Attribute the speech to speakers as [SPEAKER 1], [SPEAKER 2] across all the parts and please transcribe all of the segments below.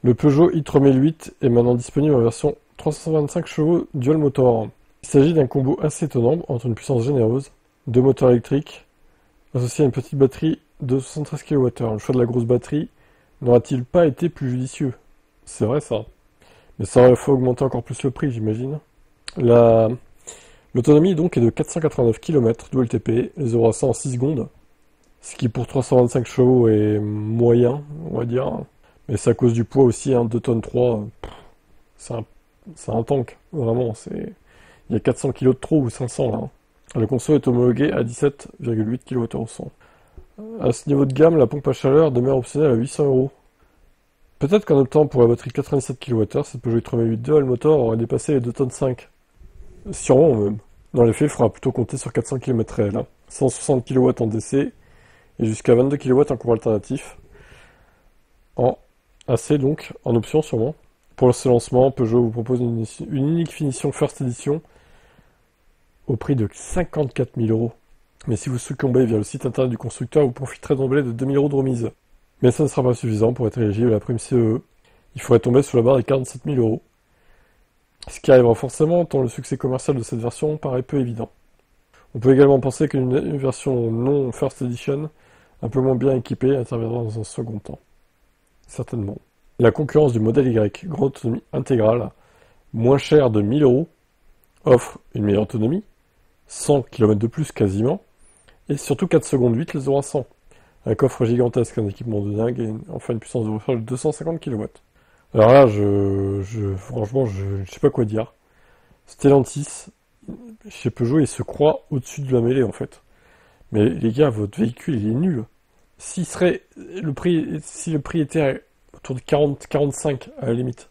[SPEAKER 1] Le Peugeot i3 1008 est maintenant disponible en version 325 chevaux dual motor. Il s'agit d'un combo assez étonnant entre une puissance généreuse, deux moteurs électriques, associé à une petite batterie de 73 kWh. Le choix de la grosse batterie n'aura-t-il pas été plus judicieux? C'est vrai ça. Mais ça aurait fait augmenter encore plus le prix, j'imagine. La... L'autonomie donc est de 489 km d'OLTP, les aura ça en 6 secondes. Ce qui pour 325 chevaux est moyen, on va dire. Mais c'est à cause du poids aussi, hein, 2 tonnes 3. C'est un, c'est un tank, vraiment. Il y a 400 kg de trop ou 500 là, hein. Le conso est homologué à 17,8 kWh. À ce niveau de gamme, la pompe à chaleur demeure optionnelle à 800 euros. Peut-être qu'en optant pour la batterie 97 kWh, cette Peugeot 3008 2 le moteur aurait dépassé les 2 tonnes 5. Sûrement même. Dans les faits, il faudra plutôt compter sur 400 km réels, hein. 160 kW en DC et jusqu'à 22 kW en cours alternatif. En AC donc, en option sûrement. Pour ce lancement, Peugeot vous propose une unique finition First Edition au prix de 54 000 euros. Mais si vous succombez via le site internet du constructeur, vous profiterez d'emblée de 2 000 euros de remise. Mais ça ne sera pas suffisant pour être éligible à la prime CE. Il faudrait tomber sous la barre des 47 000 euros. Ce qui arrivera forcément tant le succès commercial de cette version paraît peu évident. On peut également penser qu'une version non First Edition, un peu moins bien équipée, interviendra dans un second temps. Certainement. La concurrence du modèle Y, grande autonomie intégrale, moins cher de 1000 euros, offre une meilleure autonomie, 100 km de plus quasiment, et surtout 4 secondes 8 les aura 100. Un coffre gigantesque, un équipement de dingue et enfin une puissance de recharge de 250 kW. Alors là, franchement, je ne sais pas quoi dire. Stellantis, chez Peugeot, il se croit au-dessus de la mêlée en fait. Mais les gars, votre véhicule, il est nul. Si le prix était autour de 40-45 à la limite.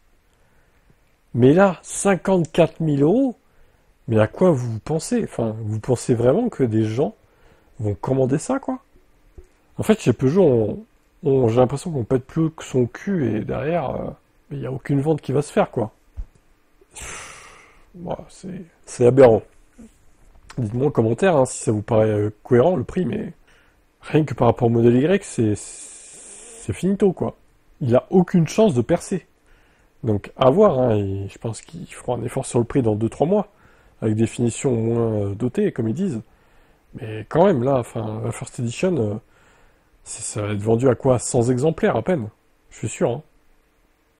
[SPEAKER 1] Mais là, 54 000 euros, mais à quoi vous pensez? Enfin, vous pensez vraiment que des gens vont commander ça, quoi? En fait, chez Peugeot, j'ai l'impression qu'on pète plus que son cul et derrière, il n'y a aucune vente qui va se faire, quoi. Voilà, c'est aberrant. Dites-moi en commentaire hein, si ça vous paraît cohérent le prix, mais rien que par rapport au modèle Y, c'est finito, quoi. Il a aucune chance de percer. Donc à voir, hein, et je pense qu'il fera un effort sur le prix dans 2-3 mois, avec des finitions moins dotées, comme ils disent. Mais quand même, là, enfin, la First Edition, ça va être vendu à quoi? 100 exemplaires à peine. Je suis sûr, hein.